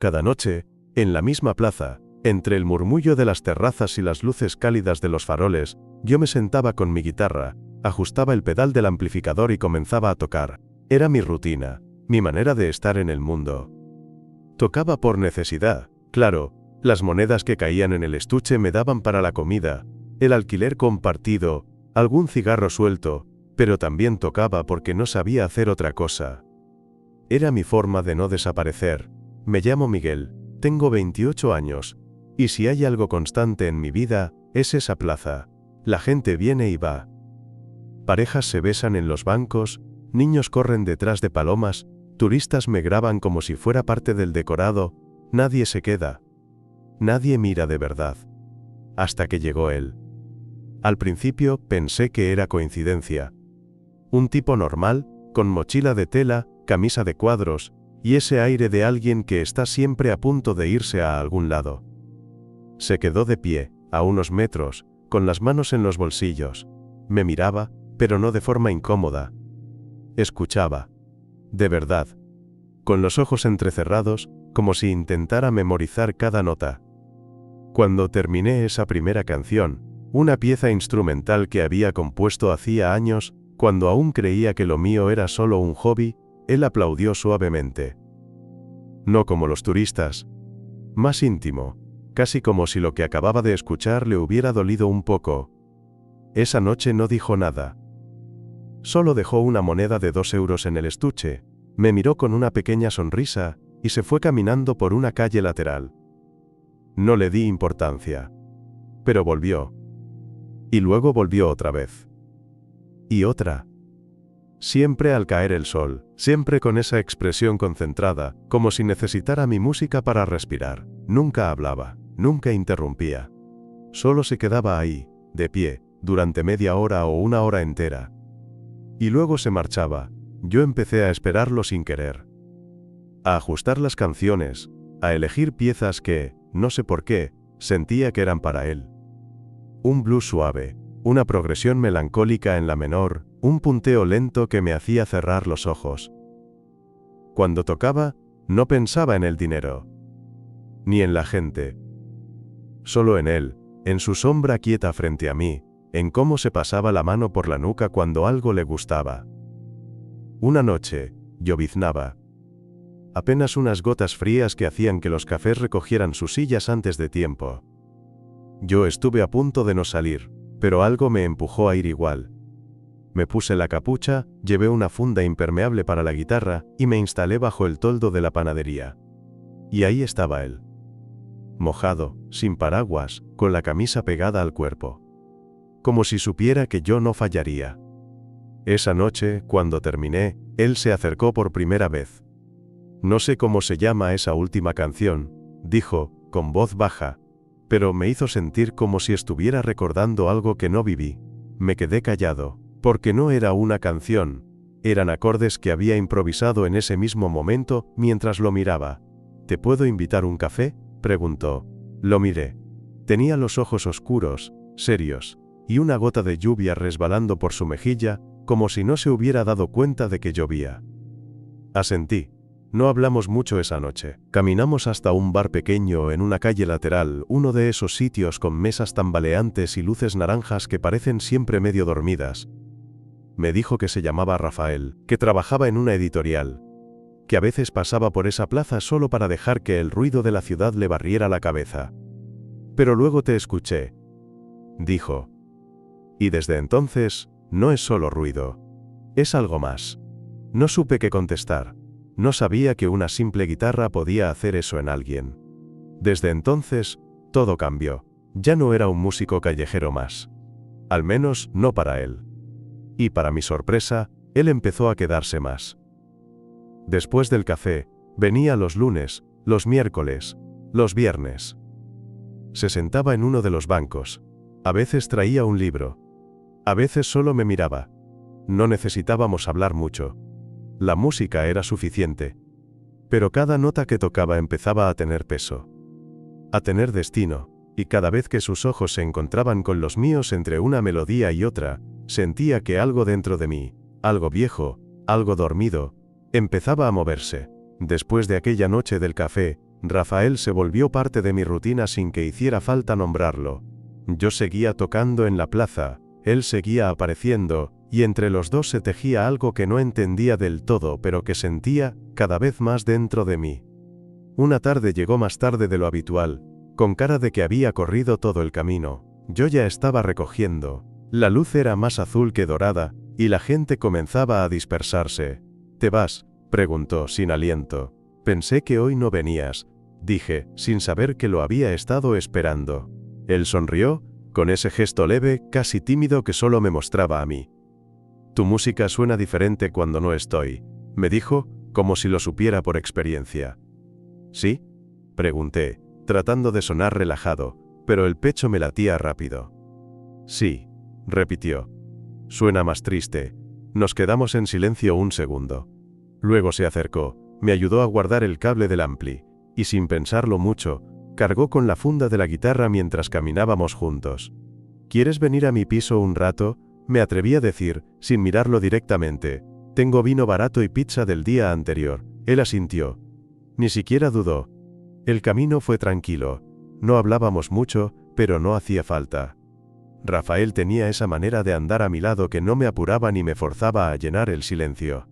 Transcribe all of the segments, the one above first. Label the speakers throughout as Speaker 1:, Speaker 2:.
Speaker 1: Cada noche, en la misma plaza, entre el murmullo de las terrazas y las luces cálidas de los faroles, yo me sentaba con mi guitarra, ajustaba el pedal del amplificador y comenzaba a tocar. Era mi rutina, mi manera de estar en el mundo. Tocaba por necesidad, claro, las monedas que caían en el estuche me daban para la comida, el alquiler compartido, algún cigarro suelto, pero también tocaba porque no sabía hacer otra cosa. Era mi forma de no desaparecer. Me llamo Miguel, tengo 28 años, y si hay algo constante en mi vida, es esa plaza. La gente viene y va. Parejas se besan en los bancos, niños corren detrás de palomas, turistas me graban como si fuera parte del decorado, nadie se queda. Nadie mira de verdad. Hasta que llegó él. Al principio pensé que era coincidencia. Un tipo normal, con mochila de tela, camisa de cuadros, y ese aire de alguien que está siempre a punto de irse a algún lado. Se quedó de pie, a unos metros, con las manos en los bolsillos. Me miraba, pero no de forma incómoda. Escuchaba. De verdad. Con los ojos entrecerrados, como si intentara memorizar cada nota. Cuando terminé esa primera canción, una pieza instrumental que había compuesto hacía años, cuando aún creía que lo mío era solo un hobby, él aplaudió suavemente. No como los turistas. Más íntimo, casi como si lo que acababa de escuchar le hubiera dolido un poco. Esa noche no dijo nada. Solo dejó una moneda de 2 euros en el estuche, me miró con una pequeña sonrisa, y se fue caminando por una calle lateral. No le di importancia. Pero volvió. Y luego volvió otra vez. Y otra. Siempre al caer el sol, siempre con esa expresión concentrada, como si necesitara mi música para respirar. Nunca hablaba, nunca interrumpía. Solo se quedaba ahí, de pie, durante media hora o una hora entera. Y luego se marchaba. Yo empecé a esperarlo sin querer. A ajustar las canciones, a elegir piezas que, no sé por qué, sentía que eran para él. Un blues suave, una progresión melancólica en la menor, un punteo lento que me hacía cerrar los ojos. Cuando tocaba, no pensaba en el dinero. Ni en la gente. Solo en él, en su sombra quieta frente a mí, en cómo se pasaba la mano por la nuca cuando algo le gustaba. Una noche, lloviznaba. Apenas unas gotas frías que hacían que los cafés recogieran sus sillas antes de tiempo. Yo estuve a punto de no salir, pero algo me empujó a ir igual. Me puse la capucha, llevé una funda impermeable para la guitarra y me instalé bajo el toldo de la panadería. Y ahí estaba él. Mojado, sin paraguas, con la camisa pegada al cuerpo. Como si supiera que yo no fallaría. Esa noche, cuando terminé, él se acercó por primera vez. No sé cómo se llama esa última canción, dijo, con voz baja, pero me hizo sentir como si estuviera recordando algo que no viví. Me quedé callado, porque no era una canción, eran acordes que había improvisado en ese mismo momento mientras lo miraba. ¿Te puedo invitar un café?, preguntó. Lo miré. Tenía los ojos oscuros, serios, y una gota de lluvia resbalando por su mejilla, como si no se hubiera dado cuenta de que llovía. Asentí. No hablamos mucho esa noche. Caminamos hasta un bar pequeño en una calle lateral, uno de esos sitios con mesas tambaleantes y luces naranjas que parecen siempre medio dormidas. Me dijo que se llamaba Rafael, que trabajaba en una editorial, que a veces pasaba por esa plaza solo para dejar que el ruido de la ciudad le barriera la cabeza. Pero luego te escuché, dijo. Y desde entonces, no es solo ruido. Es algo más. No supe qué contestar. No sabía que una simple guitarra podía hacer eso en alguien. Desde entonces, todo cambió. Ya no era un músico callejero más. Al menos, no para él. Y para mi sorpresa, él empezó a quedarse más. Después del café, venía los lunes, los miércoles, los viernes. Se sentaba en uno de los bancos. A veces traía un libro. A veces solo me miraba. No necesitábamos hablar mucho. La música era suficiente. Pero cada nota que tocaba empezaba a tener peso. A tener destino, y cada vez que sus ojos se encontraban con los míos entre una melodía y otra, sentía que algo dentro de mí, algo viejo, algo dormido, empezaba a moverse. Después de aquella noche del café, Rafael se volvió parte de mi rutina sin que hiciera falta nombrarlo. Yo seguía tocando en la plaza, él seguía apareciendo, y entre los dos se tejía algo que no entendía del todo pero que sentía cada vez más dentro de mí. Una tarde llegó más tarde de lo habitual, con cara de que había corrido todo el camino. Yo ya estaba recogiendo. La luz era más azul que dorada, y la gente comenzaba a dispersarse. ¿Te vas?, preguntó sin aliento. Pensé que hoy no venías, dije, sin saber que lo había estado esperando. Él sonrió, con ese gesto leve, casi tímido que solo me mostraba a mí. Tu música suena diferente cuando no estoy, me dijo, como si lo supiera por experiencia. ¿Sí?, pregunté, tratando de sonar relajado, pero el pecho me latía rápido. Sí, repitió. Suena más triste. Nos quedamos en silencio un segundo. Luego se acercó, me ayudó a guardar el cable del ampli, y sin pensarlo mucho, cargó con la funda de la guitarra mientras caminábamos juntos. ¿Quieres venir a mi piso un rato?, me atreví a decir, sin mirarlo directamente. Tengo vino barato y pizza del día anterior. Él asintió. Ni siquiera dudó. El camino fue tranquilo. No hablábamos mucho, pero no hacía falta. Rafael tenía esa manera de andar a mi lado que no me apuraba ni me forzaba a llenar el silencio.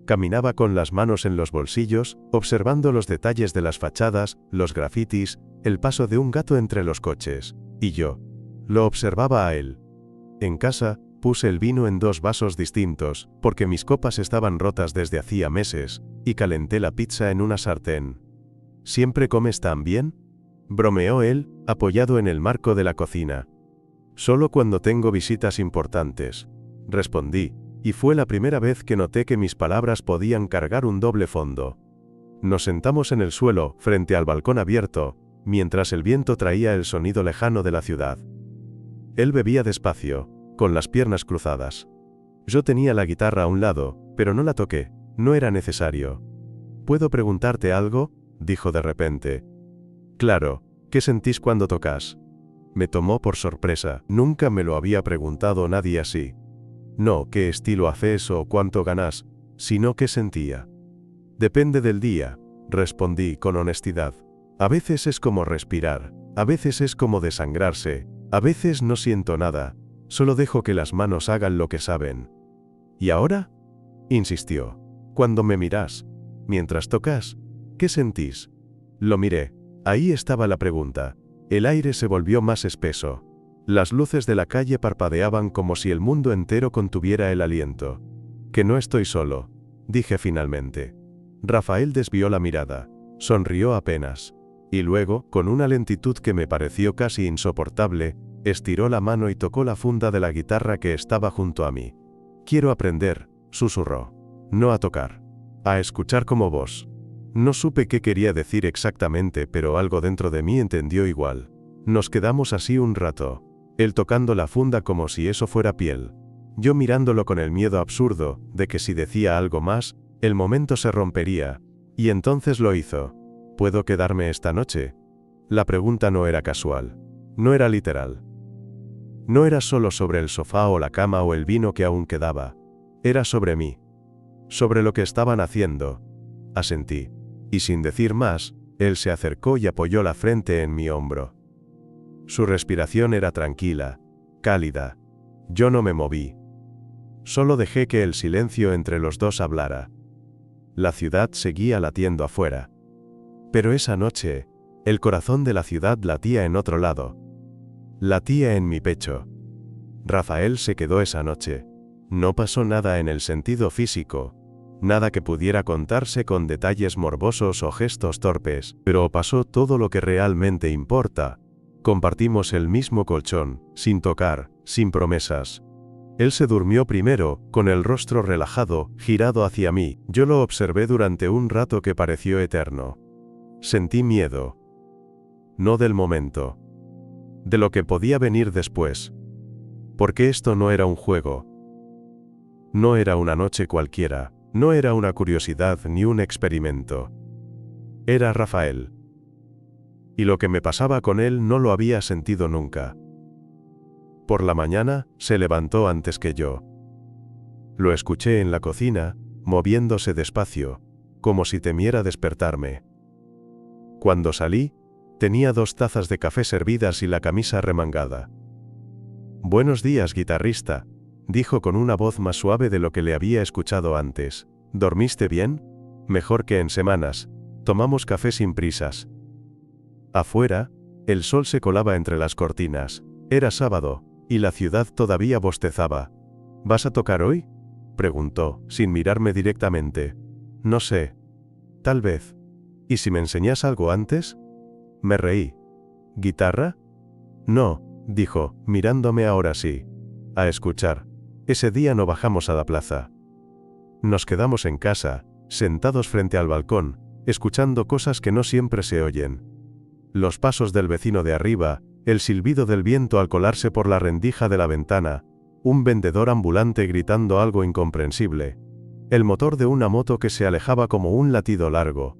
Speaker 1: Caminaba con las manos en los bolsillos, observando los detalles de las fachadas, los grafitis, el paso de un gato entre los coches, y yo lo observaba a él. En casa, puse el vino en 2 vasos distintos, porque mis copas estaban rotas desde hacía meses, y calenté la pizza en una sartén. ¿Siempre comes tan bien?, bromeó él, apoyado en el marco de la cocina. Solo cuando tengo visitas importantes, respondí, y fue la primera vez que noté que mis palabras podían cargar un doble fondo. Nos sentamos en el suelo, frente al balcón abierto, mientras el viento traía el sonido lejano de la ciudad. Él bebía despacio, con las piernas cruzadas. Yo tenía la guitarra a un lado, pero no la toqué, no era necesario. ¿Puedo preguntarte algo?, dijo de repente. Claro, ¿qué sentís cuando tocas? Me tomó por sorpresa, nunca me lo había preguntado nadie así. No qué estilo haces o cuánto ganas, sino qué sentía. Depende del día, respondí con honestidad. A veces es como respirar, a veces es como desangrarse, a veces no siento nada, solo dejo que las manos hagan lo que saben. ¿Y ahora?, insistió. Cuando me mirás, mientras tocas, ¿qué sentís? Lo miré. Ahí estaba la pregunta. El aire se volvió más espeso. Las luces de la calle parpadeaban como si el mundo entero contuviera el aliento. Que no estoy solo, dije finalmente. Rafael desvió la mirada, sonrió apenas, y luego, con una lentitud que me pareció casi insoportable, estiró la mano y tocó la funda de la guitarra que estaba junto a mí. Quiero aprender, susurró. No a tocar. A escuchar como vos. No supe qué quería decir exactamente, pero algo dentro de mí entendió igual. Nos quedamos así un rato. Él tocando la funda como si eso fuera piel. Yo mirándolo con el miedo absurdo, de que si decía algo más, el momento se rompería. Y entonces lo hizo. ¿Puedo quedarme esta noche? La pregunta no era casual. No era literal. No era solo sobre el sofá o la cama o el vino que aún quedaba. Era sobre mí. Sobre lo que estaban haciendo. Asentí. Y sin decir más, él se acercó y apoyó la frente en mi hombro. Su respiración era tranquila, cálida. Yo no me moví. Solo dejé que el silencio entre los dos hablara. La ciudad seguía latiendo afuera. Pero esa noche, el corazón de la ciudad latía en otro lado. Latía en mi pecho. Rafael se quedó esa noche. No pasó nada en el sentido físico. Nada que pudiera contarse con detalles morbosos o gestos torpes, pero pasó todo lo que realmente importa. Compartimos el mismo colchón, sin tocar, sin promesas. Él se durmió primero, con el rostro relajado, girado hacia mí. Yo lo observé durante un rato que pareció eterno. Sentí miedo. No del momento. De lo que podía venir después. Porque esto no era un juego. No era una noche cualquiera. No era una curiosidad ni un experimento. Era Rafael. Y lo que me pasaba con él no lo había sentido nunca. Por la mañana, se levantó antes que yo. Lo escuché en la cocina, moviéndose despacio, como si temiera despertarme. Cuando salí, tenía 2 tazas de café servidas y la camisa remangada. «Buenos días, guitarrista», dijo con una voz más suave de lo que le había escuchado antes. «¿Dormiste bien? Mejor que en semanas. Tomamos café sin prisas». Afuera, el sol se colaba entre las cortinas. Era sábado, y la ciudad todavía bostezaba. «¿Vas a tocar hoy?», preguntó, sin mirarme directamente. «No sé. Tal vez. ¿Y si me enseñas algo antes?». Me reí. «¿Guitarra?». «No», dijo, mirándome ahora sí. «A escuchar. Ese día no bajamos a la plaza. Nos quedamos en casa, sentados frente al balcón, escuchando cosas que no siempre se oyen. Los pasos del vecino de arriba, el silbido del viento al colarse por la rendija de la ventana, un vendedor ambulante gritando algo incomprensible, el motor de una moto que se alejaba como un latido largo.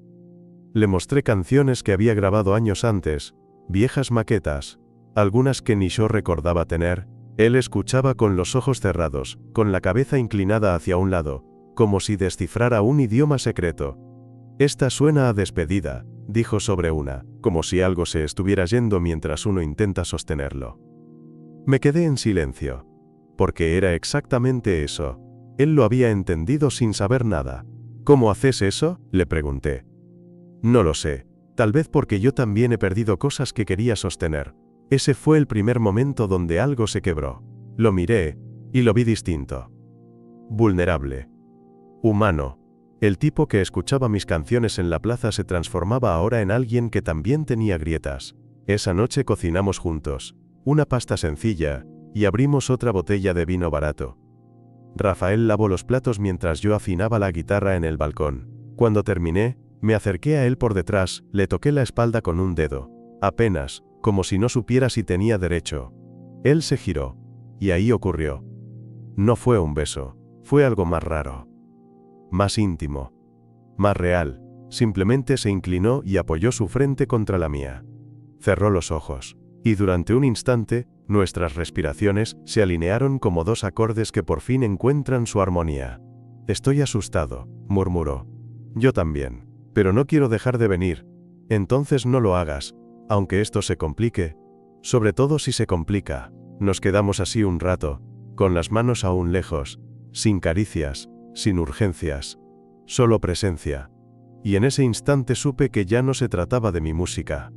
Speaker 1: Le mostré canciones que había grabado años antes, viejas maquetas, algunas que ni yo recordaba tener. Él escuchaba con los ojos cerrados, con la cabeza inclinada hacia un lado, como si descifrara un idioma secreto. «Esta suena a despedida», dijo sobre una, como si algo se estuviera yendo mientras uno intenta sostenerlo. Me quedé en silencio. Porque era exactamente eso. Él lo había entendido sin saber nada. «¿Cómo haces eso?», le pregunté. «No lo sé. Tal vez porque yo también he perdido cosas que quería sostener». Ese fue el primer momento donde algo se quebró. Lo miré, y lo vi distinto. Vulnerable. Humano. El tipo que escuchaba mis canciones en la plaza se transformaba ahora en alguien que también tenía grietas. Esa noche cocinamos juntos, una pasta sencilla, y abrimos otra botella de vino barato. Rafael lavó los platos mientras yo afinaba la guitarra en el balcón. Cuando terminé, me acerqué a él por detrás, le toqué la espalda con un dedo. Apenas, como si no supiera si tenía derecho. Él se giró. Y ahí ocurrió. No fue un beso. Fue algo más raro. Más íntimo. Más real. Simplemente se inclinó y apoyó su frente contra la mía. Cerró los ojos. Y durante un instante, nuestras respiraciones se alinearon como 2 acordes que por fin encuentran su armonía. «Estoy asustado», murmuró. «Yo también. Pero no quiero dejar de venir». «Entonces no lo hagas. Aunque esto se complique, sobre todo si se complica». Nos quedamos así un rato, con las manos aún lejos, sin caricias, sin urgencias, solo presencia. Y en ese instante supe que ya no se trataba de mi música,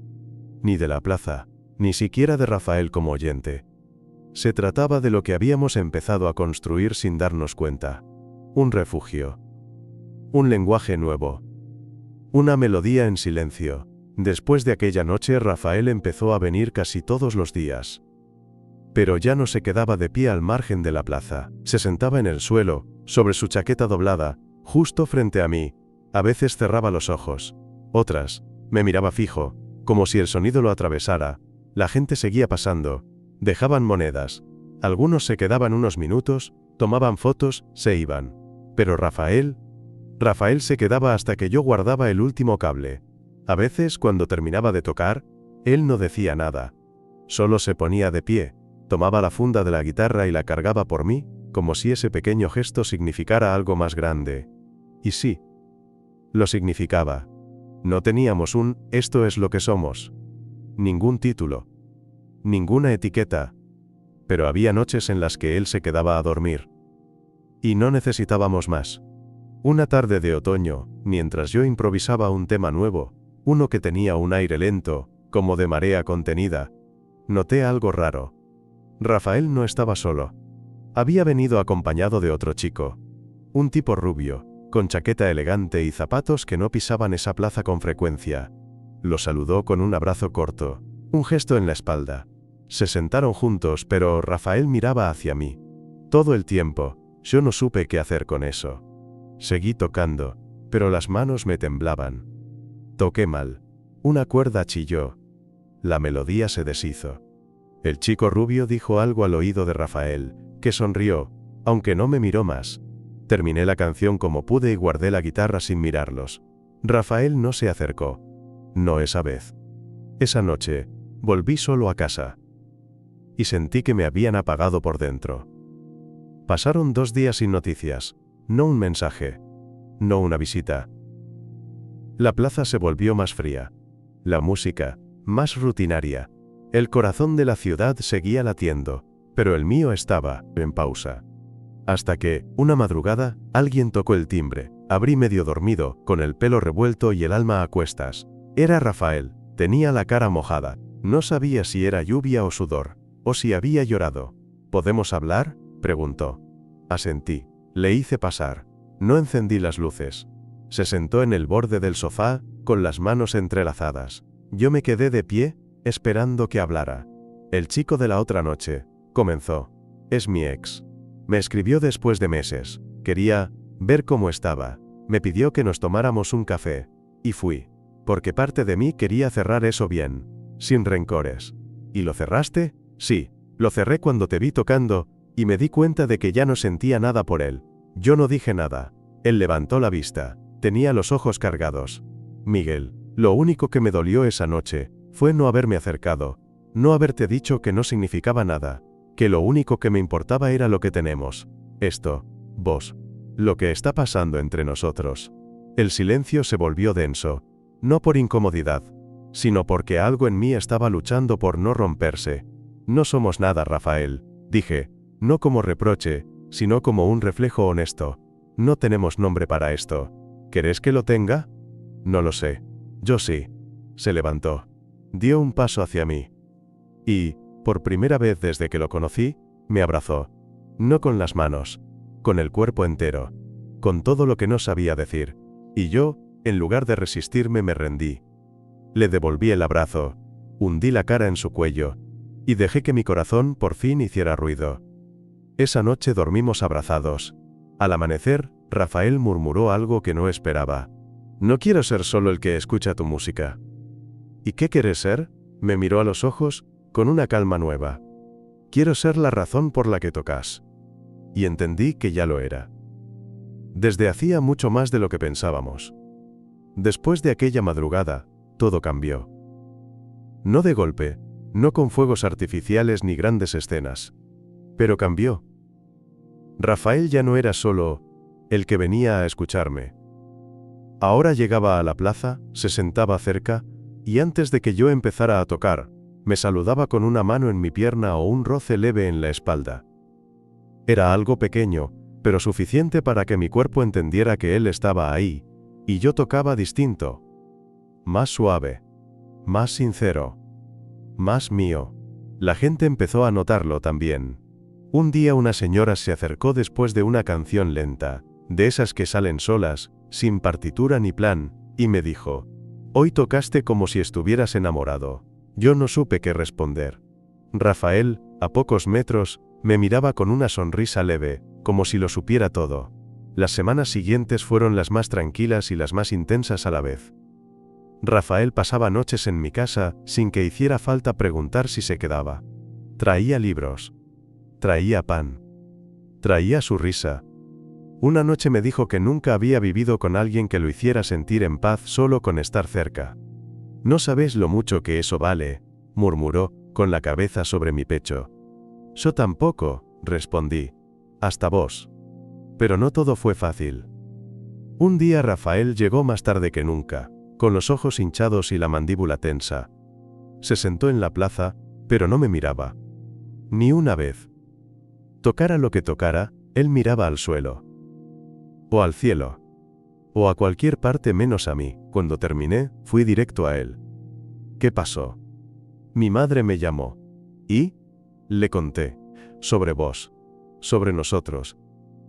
Speaker 1: ni de la plaza, ni siquiera de Rafael como oyente. Se trataba de lo que habíamos empezado a construir sin darnos cuenta. Un refugio. Un lenguaje nuevo. Una melodía en silencio. Después de aquella noche Rafael empezó a venir casi todos los días. Pero ya no se quedaba de pie al margen de la plaza. Se sentaba en el suelo, sobre su chaqueta doblada, justo frente a mí. A veces cerraba los ojos. Otras, me miraba fijo, como si el sonido lo atravesara. La gente seguía pasando. Dejaban monedas. Algunos se quedaban unos minutos, tomaban fotos, se iban. Pero Rafael se quedaba hasta que yo guardaba el último cable. A veces, cuando terminaba de tocar, él no decía nada. Solo se ponía de pie, tomaba la funda de la guitarra y la cargaba por mí, como si ese pequeño gesto significara algo más grande. Y sí, lo significaba. No teníamos un «esto es lo que somos». Ningún título. Ninguna etiqueta. Pero había noches en las que él se quedaba a dormir. Y no necesitábamos más. Una tarde de otoño, mientras yo improvisaba un tema nuevo, uno que tenía un aire lento, como de marea contenida, noté algo raro. Rafael no estaba solo. Había venido acompañado de otro chico. Un tipo rubio, con chaqueta elegante y zapatos que no pisaban esa plaza con frecuencia. Lo saludó con un abrazo corto, un gesto en la espalda. Se sentaron juntos, pero Rafael miraba hacia mí. Todo el tiempo, yo no supe qué hacer con eso. Seguí tocando, pero las manos me temblaban. Toqué mal. Una cuerda chilló. La melodía se deshizo. El chico rubio dijo algo al oído de Rafael, que sonrió, aunque no me miró más. Terminé la canción como pude y guardé la guitarra sin mirarlos. Rafael no se acercó. No esa vez. Esa noche, volví solo a casa. Y sentí que me habían apagado por dentro. Pasaron 2 días sin noticias. No un mensaje. No una visita. La plaza se volvió más fría. La música, más rutinaria. El corazón de la ciudad seguía latiendo, pero el mío estaba en pausa. Hasta que, una madrugada, alguien tocó el timbre. Abrí medio dormido, con el pelo revuelto y el alma a cuestas. Era Rafael. Tenía la cara mojada. No sabía si era lluvia o sudor, o si había llorado. ¿Podemos hablar?, preguntó. Asentí. Le hice pasar. No encendí las luces. Se sentó en el borde del sofá, con las manos entrelazadas. Yo me quedé de pie, esperando que hablara. El chico de la otra noche, comenzó. Es mi ex. Me escribió después de meses. Quería ver cómo estaba. Me pidió que nos tomáramos un café. Y fui. Porque parte de mí quería cerrar eso bien. Sin rencores. ¿Y lo cerraste? Sí. Lo cerré cuando te vi tocando, y me di cuenta de que ya no sentía nada por él. Yo no dije nada. Él levantó la vista. Tenía los ojos cargados. Miguel, lo único que me dolió esa noche fue no haberme acercado, no haberte dicho que no significaba nada, que lo único que me importaba era lo que tenemos. Esto, vos. Lo que está pasando entre nosotros. El silencio se volvió denso, no por incomodidad, sino porque algo en mí estaba luchando por no romperse. No somos nada, Rafael, dije, no como reproche, sino como un reflejo honesto. No tenemos nombre para esto. ¿Querés que lo tenga? No lo sé. Yo sí. Se levantó. Dio un paso hacia mí. Y, por primera vez desde que lo conocí, me abrazó. No con las manos, con el cuerpo entero, con todo lo que no sabía decir. Y yo, en lugar de resistirme, me rendí. Le devolví el abrazo, hundí la cara en su cuello, y dejé que mi corazón por fin hiciera ruido. Esa noche dormimos abrazados. Al amanecer, Rafael murmuró algo que no esperaba. No quiero ser solo el que escucha tu música. ¿Y qué quieres ser? Me miró a los ojos, con una calma nueva. Quiero ser la razón por la que tocas. Y entendí que ya lo era. Desde hacía mucho más de lo que pensábamos. Después de aquella madrugada, todo cambió. No de golpe, no con fuegos artificiales ni grandes escenas. Pero cambió. Rafael ya no era solo el que venía a escucharme. Ahora llegaba a la plaza, se sentaba cerca, y antes de que yo empezara a tocar, me saludaba con una mano en mi pierna o un roce leve en la espalda. Era algo pequeño, pero suficiente para que mi cuerpo entendiera que él estaba ahí, y yo tocaba distinto. Más suave. Más sincero. Más mío. La gente empezó a notarlo también. Un día una señora se acercó después de una canción lenta, de esas que salen solas, sin partitura ni plan, y me dijo: «Hoy tocaste como si estuvieras enamorado». Yo no supe qué responder. Rafael, a pocos metros, me miraba con una sonrisa leve, como si lo supiera todo. Las semanas siguientes fueron las más tranquilas y las más intensas a la vez. Rafael pasaba noches en mi casa, sin que hiciera falta preguntar si se quedaba. Traía libros. Traía pan. Traía su risa. Una noche me dijo que nunca había vivido con alguien que lo hiciera sentir en paz solo con estar cerca. «No sabes lo mucho que eso vale», murmuró, con la cabeza sobre mi pecho. «Yo tampoco», respondí. «Hasta vos». Pero no todo fue fácil. Un día Rafael llegó más tarde que nunca, con los ojos hinchados y la mandíbula tensa. Se sentó en la plaza, pero no me miraba. Ni una vez. Tocara lo que tocara, él miraba al suelo. O al cielo. O a cualquier parte menos a mí. Cuando terminé, fui directo a él. ¿Qué pasó? Mi madre me llamó. ¿Y? Le conté. Sobre vos. Sobre nosotros.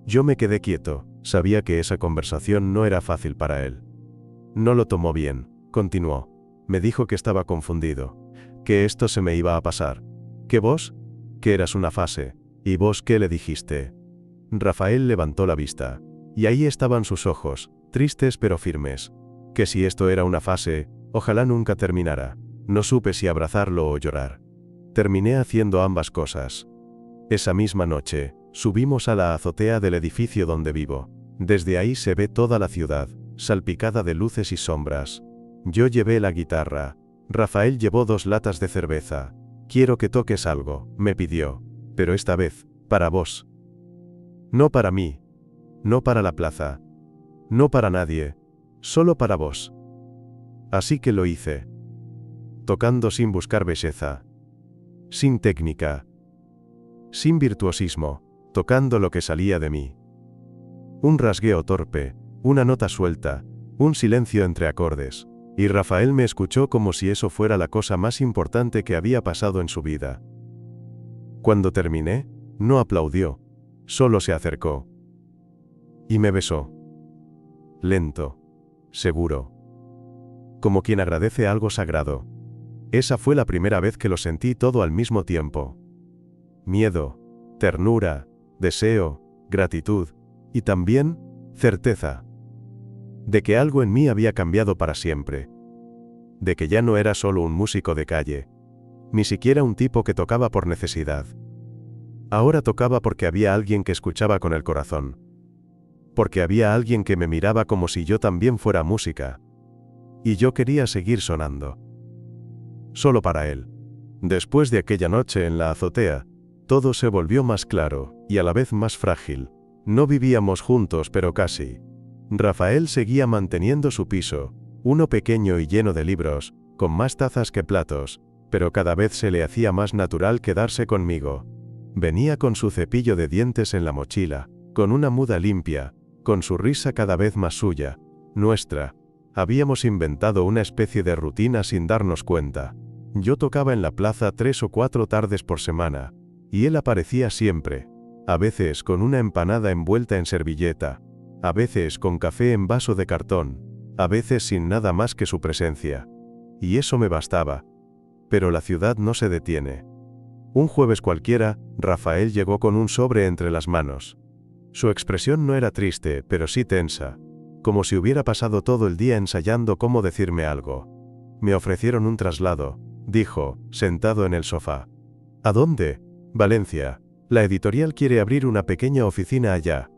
Speaker 1: Yo me quedé quieto, sabía que esa conversación no era fácil para él. No lo tomó bien, continuó. Me dijo que estaba confundido, que esto se me iba a pasar. ¿Que vos? Que eras una fase. ¿Y vos qué le dijiste? Rafael levantó la vista. Y ahí estaban sus ojos, tristes pero firmes. Que si esto era una fase, ojalá nunca terminara. No supe si abrazarlo o llorar. Terminé haciendo ambas cosas. Esa misma noche, subimos a la azotea del edificio donde vivo. Desde ahí se ve toda la ciudad, salpicada de luces y sombras. Yo llevé la guitarra. Rafael llevó 2 latas de cerveza. «Quiero que toques algo», me pidió. «Pero esta vez, para vos. No para mí. No para la plaza. No para nadie. Solo para vos». Así que lo hice. tocando sin buscar belleza, sin técnica, sin virtuosismo, tocando lo que salía de mí. Un rasgueo torpe, una nota suelta, un silencio entre acordes, y Rafael me escuchó como si eso fuera la cosa más importante que había pasado en su vida. Cuando terminé, no aplaudió, solo se acercó. Y me besó. Lento, seguro. Como quien agradece algo sagrado. Esa fue la primera vez que lo sentí todo al mismo tiempo. Miedo, ternura, deseo, gratitud, y también, certeza. De que algo en mí había cambiado para siempre. De que ya no era solo un músico de calle. Ni siquiera un tipo que tocaba por necesidad. Ahora tocaba porque había alguien que escuchaba con el corazón. Porque había alguien que me miraba como si yo también fuera música. Y yo quería seguir sonando. Solo para él. Después de aquella noche en la azotea, todo se volvió más claro, y a la vez más frágil. No vivíamos juntos, pero casi. Rafael seguía manteniendo su piso, uno pequeño y lleno de libros, con más tazas que platos, pero cada vez se le hacía más natural quedarse conmigo. Venía con su cepillo de dientes en la mochila, con una muda limpia, con su risa cada vez más suya, nuestra. Habíamos inventado una especie de rutina sin darnos cuenta. Yo tocaba en la plaza 3 o 4 tardes por semana, y él aparecía siempre, a veces con una empanada envuelta en servilleta, a veces con café en vaso de cartón, a veces sin nada más que su presencia. Y eso me bastaba. Pero la ciudad no se detiene. Un jueves cualquiera, Rafael llegó con un sobre entre las manos. Su expresión no era triste, pero sí tensa, como si hubiera pasado todo el día ensayando cómo decirme algo. Me ofrecieron un traslado, dijo, sentado en el sofá. ¿A dónde? Valencia. La editorial quiere abrir una pequeña oficina allá.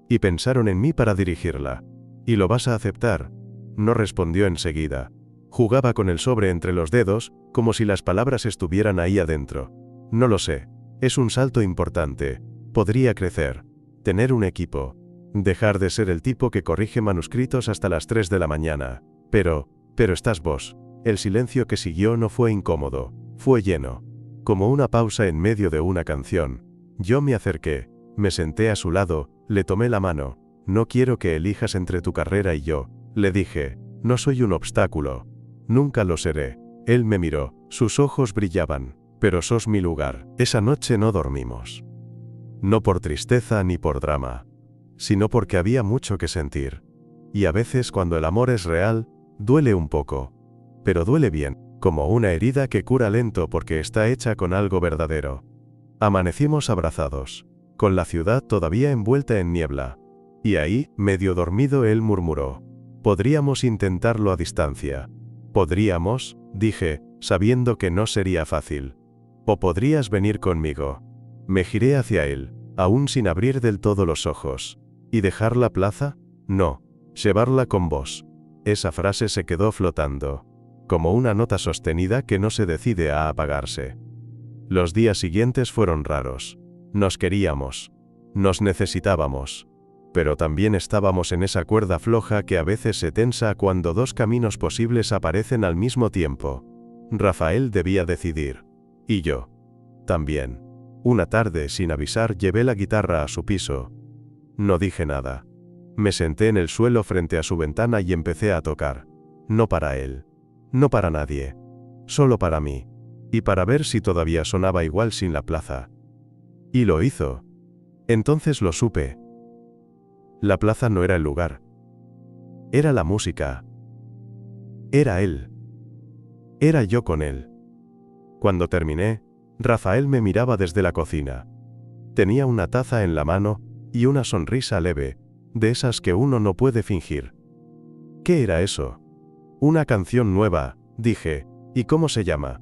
Speaker 1: Y pensaron en mí para dirigirla. ¿Y lo vas a aceptar? No respondió enseguida. Jugaba con el sobre entre los dedos, como si las palabras estuvieran ahí adentro. No lo sé. Es un salto importante. Podría crecer. Tener un equipo. Dejar de ser el tipo que corrige manuscritos hasta las 3 de la mañana. Pero estás vos. El silencio que siguió no fue incómodo. Fue lleno. Como una pausa en medio de una canción. Yo me acerqué. Me senté a su lado, le tomé la mano. No quiero que elijas entre tu carrera y yo, le dije. No soy un obstáculo. Nunca lo seré. Él me miró, sus ojos brillaban. Pero sos mi lugar. Esa noche no dormimos. No por tristeza ni por drama, sino porque había mucho que sentir. Y a veces cuando el amor es real, duele un poco. Pero duele bien, como una herida que cura lento porque está hecha con algo verdadero. Amanecimos abrazados, con la ciudad todavía envuelta en niebla. Y ahí, medio dormido, él murmuró. Podríamos intentarlo a distancia. Podríamos, dije, sabiendo que no sería fácil. O podrías venir conmigo. Me giré hacia él, aún sin abrir del todo los ojos. ¿Y dejar la plaza? No. Llevarla con vos. Esa frase se quedó flotando, como una nota sostenida que no se decide a apagarse. Los días siguientes fueron raros. Nos queríamos. Nos necesitábamos. Pero también estábamos en esa cuerda floja que a veces se tensa cuando dos caminos posibles aparecen al mismo tiempo. Rafael debía decidir. Y yo. También. Una tarde, sin avisar, llevé la guitarra a su piso. No dije nada. Me senté en el suelo frente a su ventana y empecé a tocar. No para él. No para nadie. Solo para mí. Y para ver si todavía sonaba igual sin la plaza. Y lo hizo. Entonces lo supe. La plaza no era el lugar. Era la música. Era él. Era yo con él. Cuando terminé, Rafael me miraba desde la cocina. Tenía una taza en la mano y una sonrisa leve, de esas que uno no puede fingir. ¿Qué era eso? Una canción nueva, dije. ¿Y cómo se llama?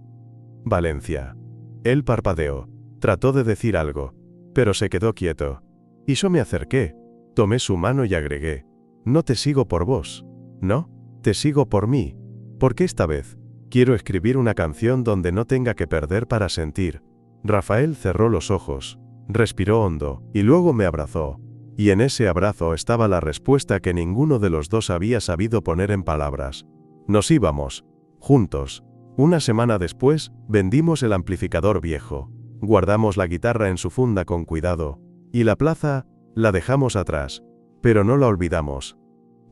Speaker 1: Valencia. Él parpadeó. Trató de decir algo, pero se quedó quieto. Y yo me acerqué. Tomé su mano y agregué. No te sigo por vos. No, te sigo por mí. Porque esta vez, quiero escribir una canción donde no tenga que perder para sentir. Rafael cerró los ojos, respiró hondo, y luego me abrazó. Y en ese abrazo estaba la respuesta que ninguno de los dos había sabido poner en palabras. Nos íbamos, juntos, Una semana después, vendimos el amplificador viejo, guardamos la guitarra en su funda con cuidado, y la plaza, la dejamos atrás, pero no la olvidamos,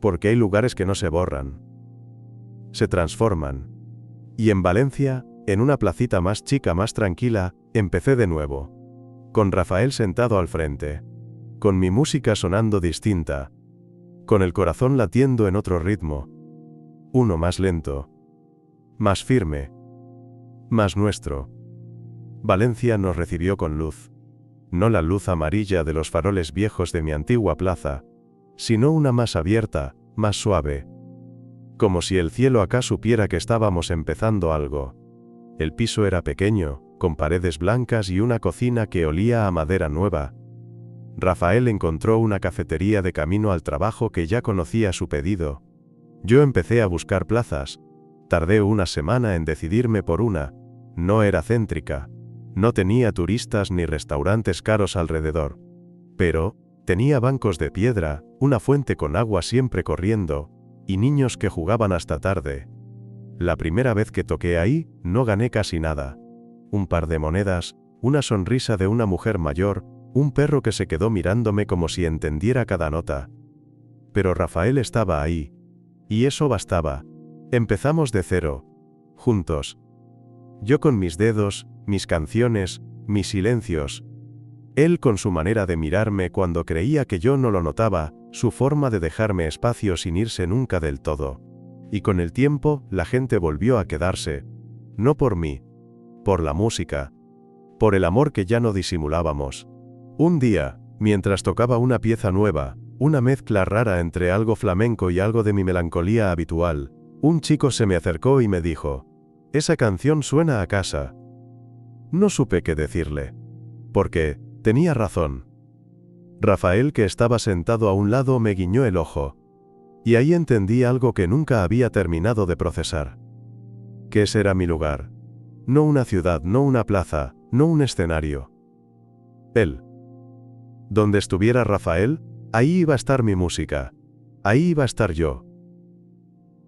Speaker 1: porque hay lugares que no se borran, se transforman. Y en Valencia, en una placita más chica, más tranquila, empecé de nuevo, con Rafael sentado al frente, con mi música sonando distinta, con el corazón latiendo en otro ritmo, uno más lento, más firme, más nuestro. Valencia nos recibió con luz, no la luz amarilla de los faroles viejos de mi antigua plaza, sino una más abierta, más suave, como si el cielo acá supiera que estábamos empezando algo. El piso era pequeño, con paredes blancas y una cocina que olía a madera nueva. Rafael encontró una cafetería de camino al trabajo que ya conocía su pedido. Yo empecé a buscar plazas. Tardé una semana en decidirme por una. No era céntrica. No tenía turistas ni restaurantes caros alrededor. Pero tenía bancos de piedra, una fuente con agua siempre corriendo, y niños que jugaban hasta tarde. La primera vez que toqué ahí, no gané casi nada. Un par de monedas, una sonrisa de una mujer mayor, un perro que se quedó mirándome como si entendiera cada nota. Pero Rafael estaba ahí. Y eso bastaba. Empezamos de cero. Juntos. Yo con mis dedos, mis canciones, mis silencios. Él con su manera de mirarme cuando creía que yo no lo notaba, su forma de dejarme espacio sin irse nunca del todo. Y con el tiempo, la gente volvió a quedarse. No por mí. Por la música. Por el amor que ya no disimulábamos. Un día, mientras tocaba una pieza nueva, una mezcla rara entre algo flamenco y algo de mi melancolía habitual, un chico se me acercó y me dijo: «Esa canción suena a casa». No supe qué decirle. Porque tenía razón. Rafael, que estaba sentado a un lado, me guiñó el ojo. Y ahí entendí algo que nunca había terminado de procesar. Que ese era mi lugar. No una ciudad, no una plaza, no un escenario. Él. Donde estuviera Rafael, ahí iba a estar mi música. Ahí iba a estar yo.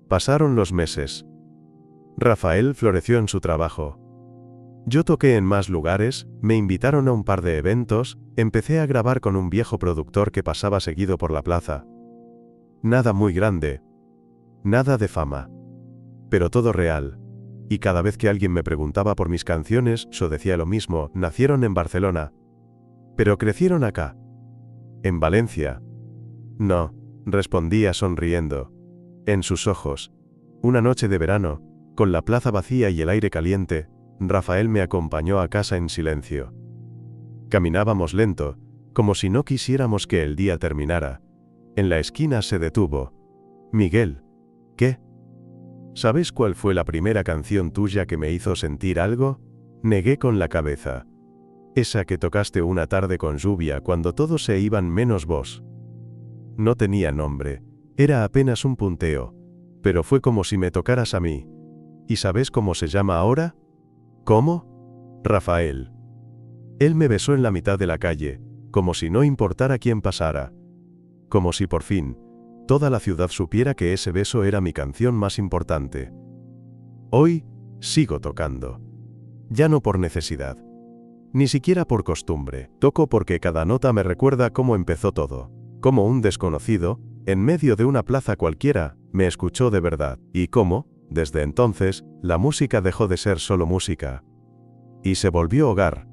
Speaker 1: Pasaron los meses. Rafael floreció en su trabajo. Yo toqué en más lugares, me invitaron a un par de eventos, empecé a grabar con un viejo productor que pasaba seguido por la plaza. Nada muy grande. Nada de fama. Pero todo real. Y cada vez que alguien me preguntaba por mis canciones, yo decía lo mismo: nacieron en Barcelona. Pero crecieron acá. En Valencia. No, respondía sonriendo. En sus ojos. Una noche de verano, con la plaza vacía y el aire caliente, Rafael me acompañó a casa en silencio. Caminábamos lento, como si no quisiéramos que el día terminara. En la esquina se detuvo. «Miguel». «¿Qué?» «¿Sabes cuál fue la primera canción tuya que me hizo sentir algo?» Negué con la cabeza. «Esa que tocaste una tarde con lluvia cuando todos se iban menos vos». No tenía nombre. Era apenas un punteo. Pero fue como si me tocaras a mí. ¿Y sabes cómo se llama ahora? ¿Cómo? Rafael. Él me besó en la mitad de la calle, como si no importara quién pasara. Como si por fin, toda la ciudad supiera que ese beso era mi canción más importante. Hoy, sigo tocando. Ya no por necesidad. Ni siquiera por costumbre. Toco porque cada nota me recuerda cómo empezó todo. Cómo un desconocido, en medio de una plaza cualquiera, me escuchó de verdad. Y cómo, desde entonces, la música dejó de ser solo música. Y se volvió hogar.